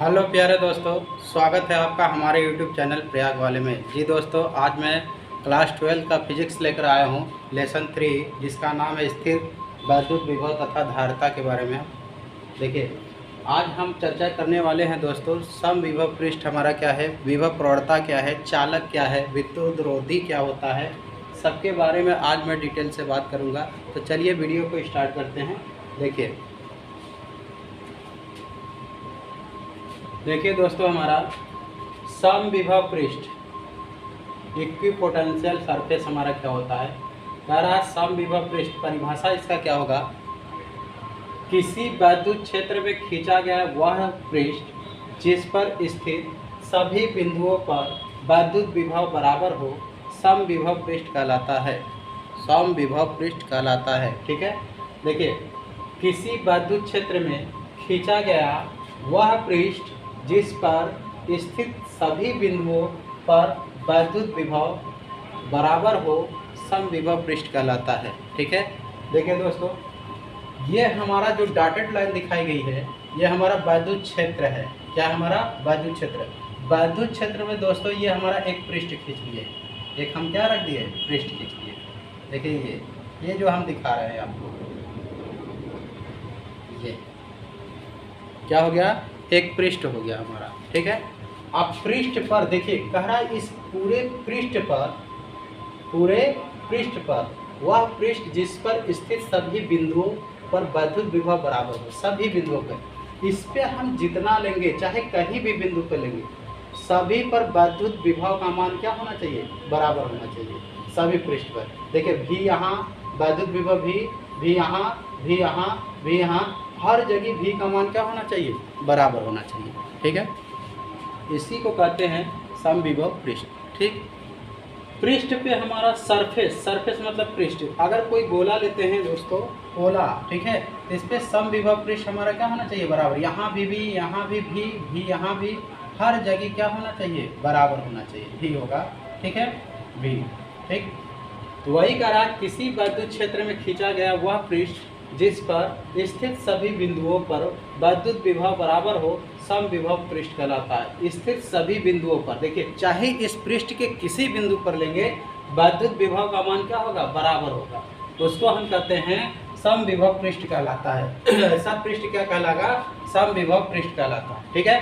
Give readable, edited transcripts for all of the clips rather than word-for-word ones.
Hello प्यारे दोस्तों, स्वागत है आपका हमारे YouTube चैनल प्रयाग वाले में। जी दोस्तों, आज मैं क्लास 12 का फिजिक्स लेकर आया हूँ, लेसन 3, जिसका नाम है स्थिर वैद्युत विभव तथा धारिता के बारे में। देखिए, आज हम चर्चा करने वाले हैं दोस्तों, सम विभव पृष्ठ हमारा क्या है, विभव प्रवणता क्या है, चालक क्या है, विद्युतरोधी क्या होता है, सबके बारे में आज मैं डिटेल से बात करूँगा। तो चलिए वीडियो को स्टार्ट करते हैं। देखिए दोस्तों, हमारा सम विभव पृष्ठ इक्विपोटेंशियल सरफेस हमारा क्या होता है। कह रहा है सम विभव पृष्ठ, परिभाषा इसका क्या होगा, किसी वैद्युत क्षेत्र में खींचा गया वह पृष्ठ जिस पर स्थित सभी बिंदुओं पर वैद्युत विभव बराबर हो, सम विभव पृष्ठ कहलाता है। सम विभव पृष्ठ कहलाता है। ठीक है, देखिए, किसी वैद्युत क्षेत्र में खींचा गया वह पृष्ठ जिस पर स्थित सभी बिंदुओं पर वैद्युत विभव बराबर हो, सम विभव पृष्ठ कहलाता है। ठीक है, देखिए दोस्तों, ये हमारा जो डॉटेड लाइन दिखाई गई है, ये हमारा वैद्युत क्षेत्र है। क्या हमारा वैद्युत क्षेत्र? वैद्युत क्षेत्र में दोस्तों ये हमारा एक पृष्ठ खींच लिए, एक हम क्या रख दिए, पृष्ठ खींच लिए। देखिए ये जो हम दिखा रहे हैं आपको, ये क्या हो गया, एक पृष्ठ हो गया हमारा। ठीक है, अब पृष्ठ पर देखिए, कह रहा है इस पूरे पृष्ठ पर वह पृष्ठ जिस पर स्थित सभी बिंदुओं पर वैद्युत विभव बराबर हो, सभी बिंदुओं पर, इस पे हम जितना लेंगे, चाहे कहीं भी बिंदु पर लेंगे, सभी पर वैद्युत विभव का मान क्या होना चाहिए, बराबर होना चाहिए, सभी पृष्ठ पर। देखिए भी यहाँ वैद्युत विभव, भी यहाँ, भी यहाँ, भी यहाँ, हर जगह भी का मान क्या होना चाहिए, बराबर होना चाहिए। ठीक है, इसी को कहते हैं सम विभव पृष्ठ। ठीक, पृष्ठ पे हमारा सरफेस मतलब पृष्ठ, अगर कोई गोला लेते हैं दोस्तों, गोला, ठीक है, तो इस पे सम विभव पृष्ठ हमारा क्या होना चाहिए, बराबर। यहाँ भी, यहाँ भी, यहाँ भी, हर जगह क्या होना चाहिए, बराबर होना चाहिए, भी होगा। ठीक है, भी। ठीक, तो वही कह रहा, किसी वैद्युत क्षेत्र में खींचा गया वह पृष्ठ जिस पर स्थित सभी बिंदुओं पर वैद्युत विभव बराबर हो, सम विभव पृष्ठ कहलाता है। स्थित सभी बिंदुओं पर, देखिए, चाहे इस पृष्ठ के किसी बिंदु पर लेंगे, वैद्युत विभव का मान क्या होगा, बराबर होगा, तो उसको हम कहते हैं सम विभव पृष्ठ कहलाता है। ऐसा पृष्ठ क्या कहलाएगा, सम विभव पृष्ठ कहलाता है। ठीक है,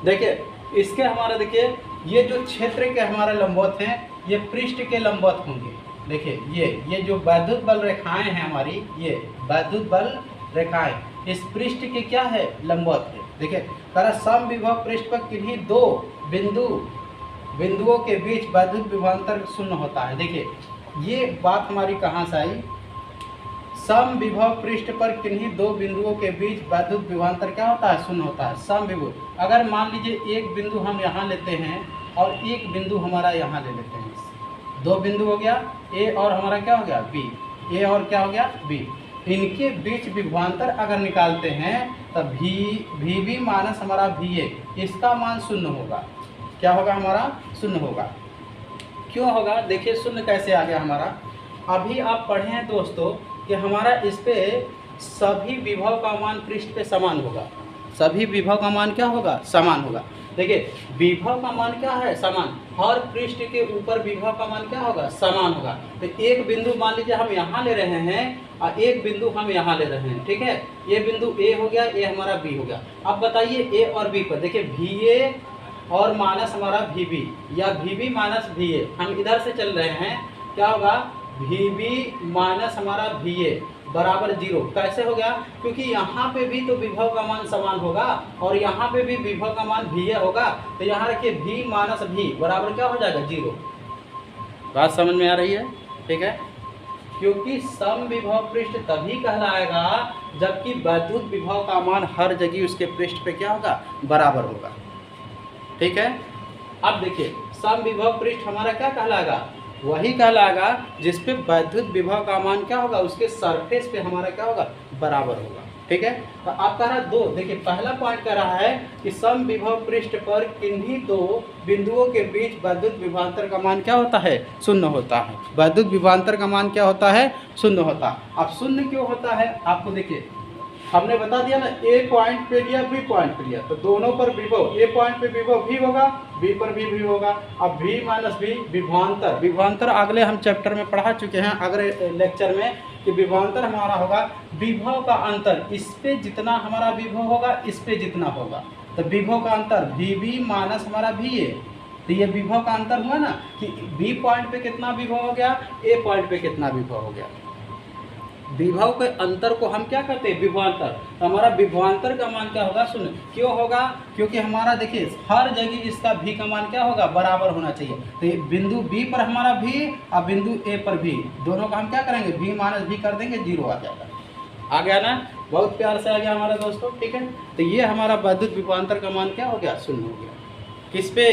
देखिए, इसके हमारा, देखिए, ये जो क्षेत्र के हमारे लंबवत हैं, ये पृष्ठ के लंबवत होंगे। देखिए ये जो वैद्युत बल रेखाएं हैं हमारी, ये वैद्युत बल रेखाएं इस पृष्ठ के क्या है, लंबवत है। देखिए, कह सम विभव पृष्ठ पर किन्हीं दो बिंदुओं के बीच वैद्युत विभवांतर शून्य होता है। देखिए ये बात हमारी कहाँ से आई, सम विभव पृष्ठ पर किन्हीं दो बिंदुओं के बीच वैद्युत विभवांतर क्या होता है, शून्य होता है। सम विभव, अगर मान लीजिए एक बिंदु हम यहाँ लेते हैं और एक बिंदु हमारा यहाँ ले लेते हैं, दो बिंदु हो गया, ए और हमारा क्या हो गया, बी, ए और क्या हो गया, बी, इनके बीच विभवांतर अगर निकालते हैं तब भी माइनस हमारा भी ए, इसका मान शून्य होगा। क्या होगा, हमारा शून्य होगा। क्यों होगा, देखिए शून्य कैसे आ गया हमारा, अभी आप पढ़े हैं दोस्तों कि हमारा इस पे सभी विभव का मान पृष्ठ पे समान होगा, सभी विभव का मान क्या होगा, समान होगा। देखिए विभव का मान क्या है, समान, हर पृष्ठ के ऊपर विभव का मान क्या होगा, समान होगा। तो एक बिंदु मान लीजिए हम यहाँ ले रहे हैं और एक बिंदु हम यहाँ ले रहे हैं। ठीक है, ये बिंदु ए हो गया, ये हमारा बी हो गया। अब बताइए ए और बी पर, देखिए भी ए और माइनस हमारा भी बी, या भी बी माइनस भी ए, हम इधर से चल रहे हैं, क्या होगा, भी बी माइनस हमारा भी ए बराबर 0। कैसे हो गया, क्योंकि यहाँ पे भी तो विभव का मान समान होगा और यहाँ पे भी विभव का मान भी होगा, तो यहाँ रखिए भी माइनस भी बराबर क्या हो जाएगा, 0। बात समझ में आ रही है। ठीक है, क्योंकि सम विभव पृष्ठ तभी कहलाएगा जबकि वैद्युत विभव का मान हर जगह उसके पृष्ठ पे क्या होगा, बराबर होगा। ठीक है, अब देखिए सम विभव पृष्ठ हमारा क्या कहलाएगा, वही कहलाएगा जिस पे वैद्युत विभव का मान क्या होगा, उसके सरफेस पे हमारा क्या होगा, बराबर होगा। ठीक है, तो आप कह रहा दो, देखिए पहला पॉइंट कह रहा है कि सम विभव पृष्ठ पर किन्हीं दो बिंदुओं के बीच वैद्युत विभवांतर का मान क्या होता है, शून्य होता है। वैद्युत विभवांतर का मान क्या होता है, शून्य होता है। अब शून्य क्यों होता है, आपको देखिए हमने बता दिया ना, ए पॉइंट पे लिया, बी पॉइंट पे लिया, तो दोनों पर विभव, ए पॉइंट पे विभव भी होगा, बी पर भी होगा। अब v माइनस v विभवांतर, विभवांतर अगले हम चैप्टर में पढ़ा चुके हैं अगले लेक्चर में कि विभवांतर हमारा होगा विभव का अंतर, इस पे जितना हमारा विभव होगा इस पे जितना होगा, तो विभव का अंतर vb माइनस हमारा va, तो ये विभव का अंतर हुआ ना कि बी पॉइंट पे कितना विभव हो गया, ए पॉइंट पे कितना विभव हो गया। विभव के अंतर को हम क्या कहते हैं, विभवांतर। तो हमारा विभवांतर का मान क्या होगा, सुन क्यों होगा, क्योंकि हमारा देखिए हर जगह इसका भी का मान क्या होगा, बराबर होना चाहिए। तो ये बिंदु बी पर हमारा भी और बिंदु ए पर भी, दोनों का हम क्या करेंगे, बी माइनस भी कर देंगे, 0 आ जाएगा। आ गया ना, बहुत प्यार से आ गया हमारा दोस्तों, ठीक है। तो ये हमारा वैद्युत विभवांतर का मान क्या हो गया, 0 हो गया। किस पे,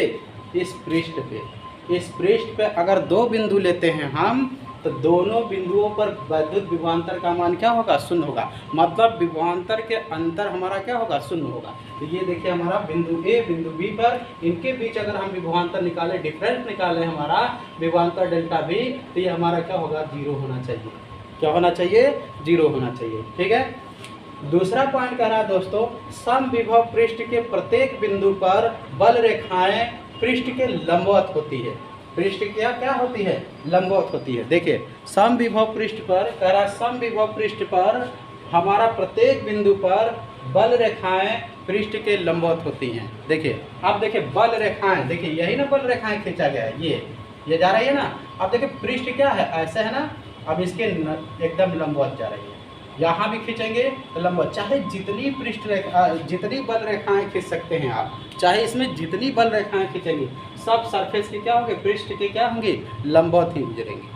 इस पृष्ठ पे। इस पृष्ठ पे अगर दो बिंदु लेते हैं हम, तो दोनों बिंदुओं पर वैद्युत विभवांतर का मान क्या होगा, 0 होगा। मतलब विभवांतर के अंतर हमारा क्या होगा, 0 होगा। तो ये देखिए हमारा बिंदु ए बिंदु बी पर, इनके बीच अगर हम विभवांतर निकाले, डिफरेंस निकाले हमारा विभवांतर डेल्टा बी, तो ये हमारा क्या होगा, 0 होना चाहिए। क्या होना चाहिए, 0 होना चाहिए, ठीक है। दूसरा पॉइंट कह रहा है दोस्तों, समविभव पृष्ठ के प्रत्येक बिंदु पर बल रेखाएं पृष्ठ के लंबवत होती है। पृष्ठ क्या क्या होती है, लंबवत होती है। देखिए समविभव पृष्ठ पर कह रहा है, समविभव पृष्ठ पर हमारा प्रत्येक बिंदु पर बल रेखाएं पृष्ठ के लंबवत होती हैं। देखिए अब देखिए बल रेखाएं, देखिए यही ना बल रेखाएं खींचा गया है, ये जा रही है ना। अब देखिए पृष्ठ क्या है, ऐसे है ना, अब इसके एकदम लंबवत जा रही है। यहाँ भी खींचेंगे तो लंबवत, चाहे जितनी पृष्ठ रेखा, जितनी बल रेखाएं खींच सकते हैं आप, चाहे इसमें जितनी बल रेखाएं खींचेंगी, सब सरफेस की क्या होंगे, पृष्ठ के क्या होंगे, लंबवत ही गुजरेंगे।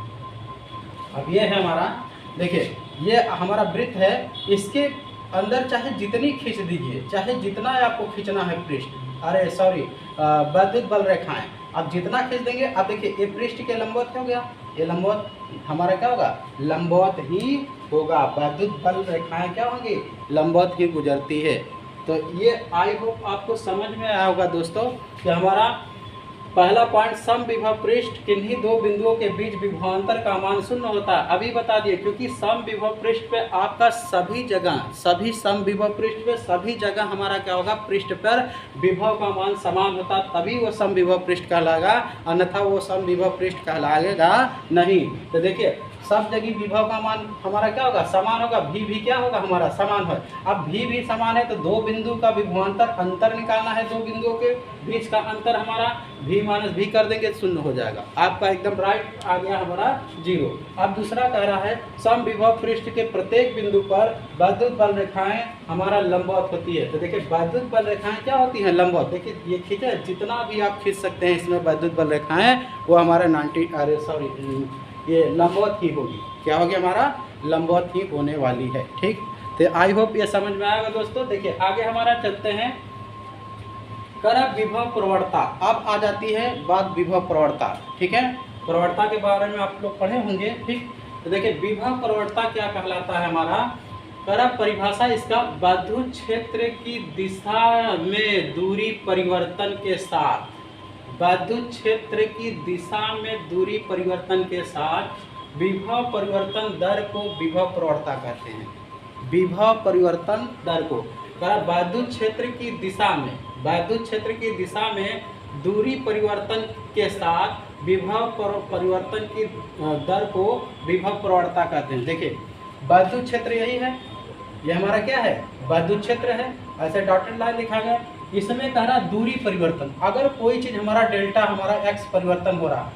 अब ये है हमारा, देखिए ये हमारा वृत्त है, इसके अंदर चाहे जितनी खींच दीजिए, चाहे जितना आपको खींचना है पृष्ठ, अरे सॉरी वैद्युत बल रेखाएं, अब जितना खींच देंगे, अब देखिए ये पृष्ठ के लंबवत हो गया, ये लंबवत हमारा क्या होगा, लंबवत ही होगा। वैद्युत बल रेखाएं क्या होंगी, लंबवत ही गुजरती है। तो ये आई होप आपको समझ में आया होगा दोस्तों कि हमारा पहला पॉइंट समविभव पृष्ठ किन्हीं दो बिंदुओं के बीच विभवांतर का मान 0 होता है। अभी बता दिए, क्योंकि समविभव पृष्ठ पे आपका सभी जगह, सभी समविभव पृष्ठ पे सभी जगह हमारा क्या होगा, पृष्ठ पर विभव का मान समान होता, तभी वो समविभव पृष्ठ कहलाएगा, अन्यथा वो समविभव पृष्ठ कहलाएगा नहीं। तो देखिए सब जगह विभव का मान हमारा क्या होगा, समान होगा। भी क्या होगा, हमारा समान है। अब भी समान है तो दो बिंदु का विभवांतर अंतर निकालना है, दो बिंदुओं के बीच का अंतर हमारा भी माइनस भी कर देंगे, 0 हो जाएगा। आपका एकदम राइट आ गया हमारा 0। अब दूसरा कह रहा है समविभव पृष्ठ के प्रत्येक बिंदु पर वैद्युत बल रेखाएं हमारा लंबवत होती है। तो देखिए वैद्युत बल रेखाएं क्या होती हैं, लंबवत। देखिए ये खींचे, जितना भी आप खींच सकते हैं इसमें वैद्युत बल रेखाएं, वो हमारे 90 अरे सॉरी ये लंबवत ही होगी। क्या होगी, हमारा लंबवत ही होने वाली है, ठीक। तो आई होप ये समझ में आएगा दोस्तों। देखिए आगे हमारा चलते हैं, करब विभव प्रवणता। अब आ जाती है बात विभव प्रवणता, ठीक है। प्रवणता के बारे में आप लोग पढ़े होंगे, ठीक। तो देखिए विभव प्रवणता क्या कहलाता है हमारा, करब परिभाषा इसका, विद्युत क्षेत्र की दिशा में दूरी परिवर्तन के साथ, विद्युत क्षेत्र की दिशा में दूरी परिवर्तन के साथ विभव परिवर्तन दर को विभव प्रवणता कहते हैं। विभव परिवर्तन दर को विद्युत क्षेत्र की दिशा में, विद्युत क्षेत्र की दिशा में दूरी परिवर्तन के साथ विभव परिवर्तन की दर को विभव प्रवणता कहते हैं। देखिए विद्युत क्षेत्र यही है, ये हमारा क्या है, विद्युत क्षेत्र है, ऐसे डॉटेड लाइन लिखा गया। इसमें कह रहा दूरी परिवर्तन, अगर कोई चीज़ हमारा डेल्टा हमारा एक्स परिवर्तन हो रहा,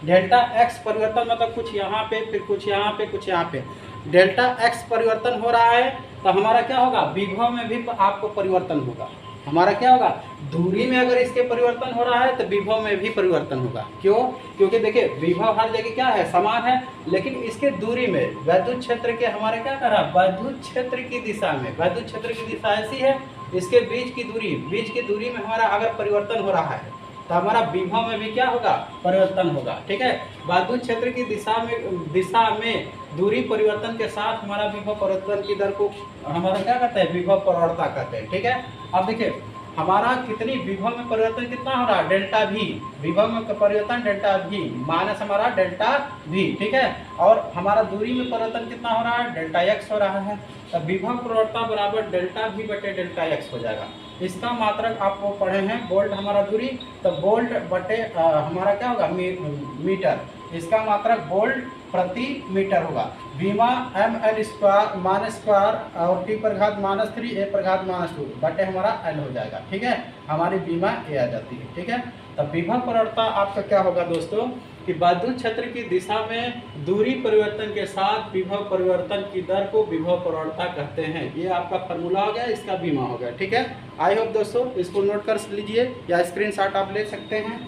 डेल्टा एक्स परिवर्तन मतलब कुछ यहाँ पे, फिर कुछ यहाँ पे, कुछ यहाँ पे, डेल्टा एक्स परिवर्तन हो रहा है, तो हमारा क्या होगा, विभव में भी आपको परिवर्तन होगा। हमारा क्या होगा, दूरी में अगर इसके परिवर्तन हो रहा है तो विभव में भी परिवर्तन होगा। क्यों, क्योंकि देखिए विभव हर जगह क्या है, समान है, लेकिन इसके दूरी में विद्युत क्षेत्र के हमारे क्या कर रहा है, विद्युत क्षेत्र की दिशा में, विद्युत क्षेत्र की दिशा ऐसी है, इसके बीच की दूरी में हमारा अगर परिवर्तन हो रहा है तो हमारा विभव में भी क्या होगा, परिवर्तन होगा, ठीक है। विद्युत क्षेत्र की दिशा में दूरी परिवर्तन के साथ हमारा विभव परिवर्तन की दर को हमारा क्या कहते हैं, विभव प्रवणता कहते हैं, ठीक है। अब देखिए हमारा कितनी विभव में परिवर्तन कितना हो रहा है, डेल्टा वी, विभव में परिवर्तन डेल्टा वी माइनस हमारा डेल्टा वी, ठीक है। और हमारा दूरी में परिवर्तन कितना हो रहा है, डेल्टा एक्स हो रहा है। तो विभव परिवर्तन बराबर डेल्टा वी बटे डेल्टा एक्स हो जाएगा। इसका मात्रक आप वो पढ़े हैं, वोल्ट हमारा दूरी, तो वोल्ट बटे हमारा क्या होगा, मीटर, इसका मात्रक वोल्ट प्रति मीटर होगा। बीमा एम एल स्क्वायर मान स्क्वायर और टी पर घात -3 ए पर घात -2 बटे हमारा एल हो जाएगा, ठीक है। हमारी बीमा ए आ जाती है, ठीक है। तो विभव परिवर्तन आपका क्या होगा दोस्तों कि विद्युत क्षेत्र की दिशा में दूरी परिवर्तन के साथ विभव परिवर्तन की दर को विभव परिवर्तन कहते हैं। ये आपका फॉर्मूला हो गया, इसका बीमा हो गया, ठीक है। आई होप दोस्तों इसको नोट कर लीजिए या स्क्रीनशॉट आप ले सकते हैं।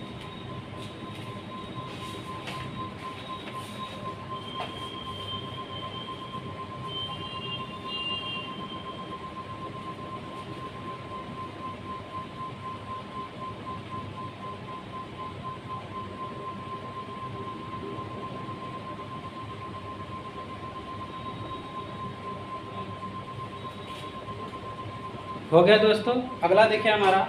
हो गया दोस्तों। अगला देखिए हमारा,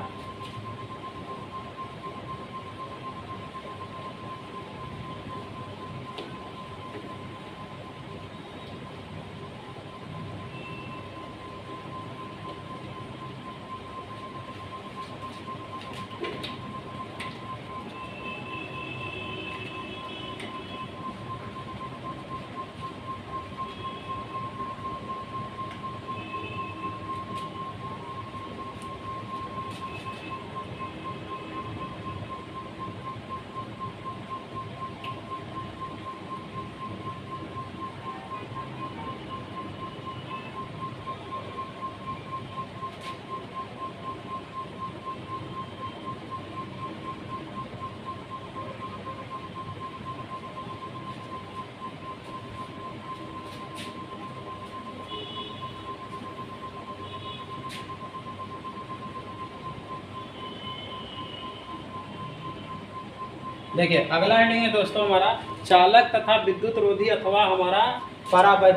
देखिए अगला हेडिंग है दोस्तों हमारा चालक तथा विद्युत रोधी अथवा हमारा परावैद्युत